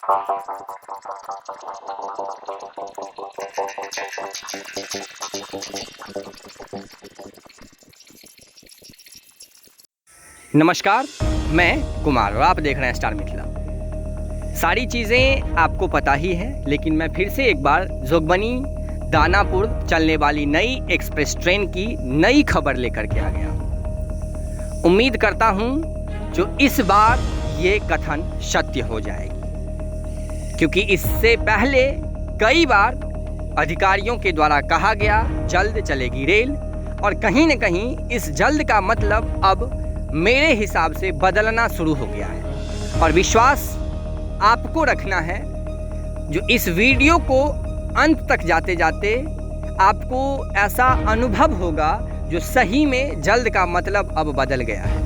नमस्कार, मैं कुमार और आप देख रहे हैं स्टार मिथिला। सारी चीज़ें आपको पता ही हैं, लेकिन मैं फिर से एक बार जोगबनी दानापुर चलने वाली नई एक्सप्रेस ट्रेन की नई खबर लेकर के आ गया। उम्मीद करता हूं जो इस बार ये कथन सत्य हो जाएगी, क्योंकि इससे पहले कई बार अधिकारियों के द्वारा कहा गया जल्द चलेगी रेल, और कहीं न कहीं इस जल्द का मतलब अब मेरे हिसाब से बदलना शुरू हो गया है। और विश्वास आपको रखना है, जो इस वीडियो को अंत तक जाते जाते आपको ऐसा अनुभव होगा जो सही में जल्द का मतलब अब बदल गया है।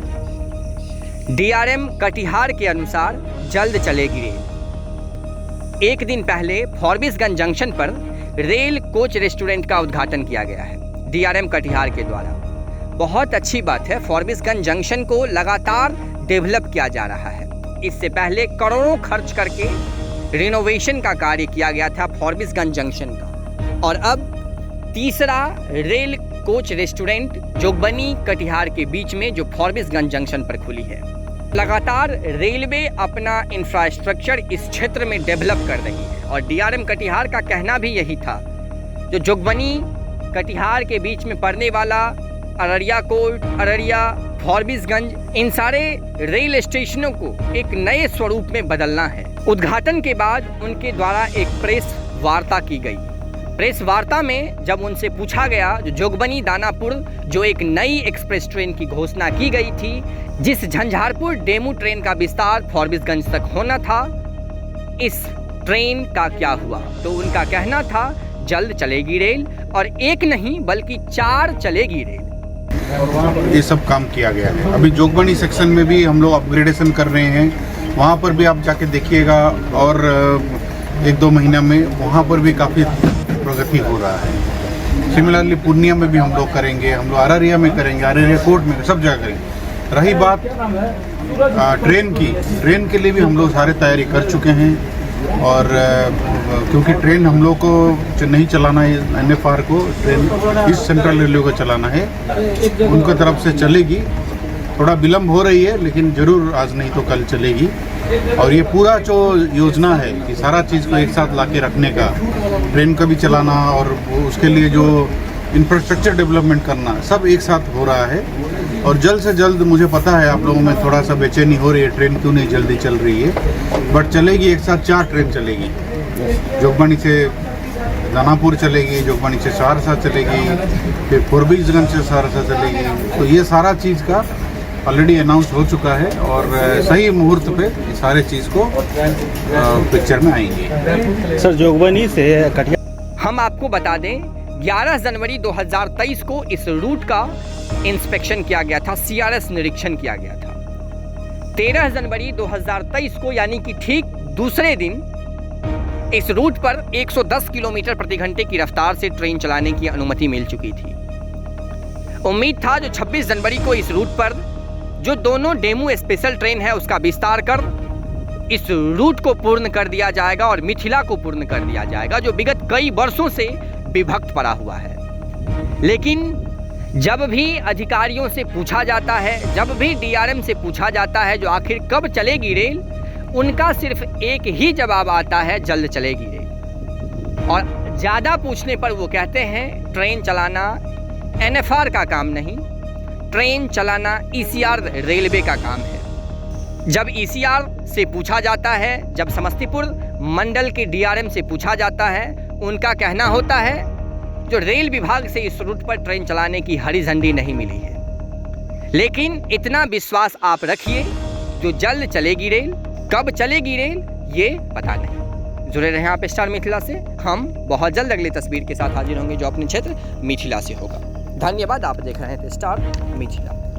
डीआरएम कटिहार के अनुसार जल्द चलेगी रेल। एक दिन पहले फॉरबिसगंज जंक्शन पर रेल कोच रेस्टोरेंट का उद्घाटन किया गया है डीआरएम कटिहार के द्वारा। बहुत अच्छी बात है, फॉरबिसगंज जंक्शन को लगातार डेवलप किया जा रहा है। इससे पहले करोड़ों खर्च करके रिनोवेशन का कार्य किया गया था फॉरबिसगंज जंक्शन का, और अब तीसरा rail coach restaurant Jogbani Katihar के बीच में जो फॉरबिसगंज जंक्शन पर खुली है। लगातार रेलवे अपना इंफ्रास्ट्रक्चर इस क्षेत्र में डेवलप कर रही है, और डीआरएम कटिहार का कहना भी यही था। जो जोगबनी कटिहार के बीच में पड़ने वाला अररिया कोर्ट, अररिया, फॉरबिसगंज, इन सारे रेल स्टेशनों को एक नए स्वरूप में बदलना है। उद्घाटन के बाद उनके द्वारा एक प्रेस वार्ता की गई। प्रेस वार्ता में जब उनसे पूछा गया, जो जोगबनी दानापुर जो एक नई एक्सप्रेस ट्रेन की घोषणा की गई थी, जिस झंझारपुर डेमू ट्रेन का विस्तार फॉरबिसगंज तक होना था, इस ट्रेन का क्या हुआ, तो उनका कहना था जल्द चलेगी रेल, और एक नहीं बल्कि 4 चलेगी रेल। ये सब काम किया गया है। अभी जोगबनी सेक्शन में भी हम लोग अपग्रेडेशन कर रहे हैं, वहाँ पर भी आप जाके देखिएगा, और 1-2 महीना में वहाँ पर भी काफ़ी प्रगति हो रहा है। सिमिलरली पूर्णिया में भी हम लोग करेंगे, हम लोग अररिया में करेंगे, अररिया कोर्ट में, सब जगह करेंगे। रही बात ट्रेन के लिए भी हम लोग सारे तैयारी कर चुके हैं, और क्योंकि ट्रेन हम लोग को नहीं चलाना है, NFR को ट्रेन इस सेंट्रल रेलवे को चलाना है, उनकी तरफ से चलेगी। थोड़ा विलम्ब हो रही है, लेकिन ज़रूर आज नहीं तो कल चलेगी। और ये पूरा जो योजना है कि सारा चीज़ को एक साथ लाके रखने का, ट्रेन का भी चलाना और उसके लिए जो इंफ्रास्ट्रक्चर डेवलपमेंट करना, सब एक साथ हो रहा है। और जल्द से जल्द, मुझे पता है आप लोगों में थोड़ा सा बेचैनी हो रही है, ट्रेन क्यों नहीं जल्दी चल रही है, बट चलेगी। एक साथ 4 ट्रेन चलेगी। जोगबनी से दानापुर चलेगी, जोगबनी से सहरसा चलेगी, फिर फॉरबिसगंज से सहरसा चलेगी। तो ये सारा चीज़ का ऑलरेडी अनाउंस हो चुका है, और सही मुहूर्त पे सारे चीज़ को पिक्चर में आएंगे। सर, जोगबनी से कटिहार हम आपको बता दें, 11 जनवरी 2023 को इस रूट का इंस्पेक्शन किया गया था, CRS निरीक्षण किया गया था। 13 जनवरी 2023 को, यानी कि ठीक दूसरे दिन, इस रूट पर 110 किलोमीटर प्रति घंटे की रफ्तार से ट्रेन चलाने की अनुमति मिल चुकी थी। उम्मीद था जो 26 जनवरी को इस रूट पर जो दोनों डेमू स्पेशल ट्रेन है उसका विस्तार कर इस रूट को पूर्ण कर दिया जाएगा, और मिथिला को पूर्ण कर दिया जाएगा, जो विगत कई वर्षों से विभक्त पड़ा हुआ है। लेकिन जब भी अधिकारियों से पूछा जाता है, जब भी डीआरएम से पूछा जाता है जो आखिर कब चलेगी रेल, उनका सिर्फ एक ही जवाब आता है, जल्द चलेगी रेल। और ज़्यादा पूछने पर वो कहते हैं ट्रेन चलाना NFR का काम नहीं, ट्रेन चलाना ECR रेलवे का काम है। जब ECR से पूछा जाता है, जब समस्तीपुर मंडल के डीआरएम से पूछा जाता है, उनका कहना होता है जो रेल विभाग से इस रूट पर ट्रेन चलाने की हरी झंडी नहीं मिली है। लेकिन इतना विश्वास आप रखिए, जो जल्द चलेगी रेल, कब चलेगी रेल ये पता नहीं। जुड़े रहें आप स्टार मिथिला से। हम बहुत जल्द अगली तस्वीर के साथ हाजिर होंगे, जो अपने क्षेत्र मिथिला से होगा। धन्यवाद। आप देख रहे हैं स्टार मिथिला।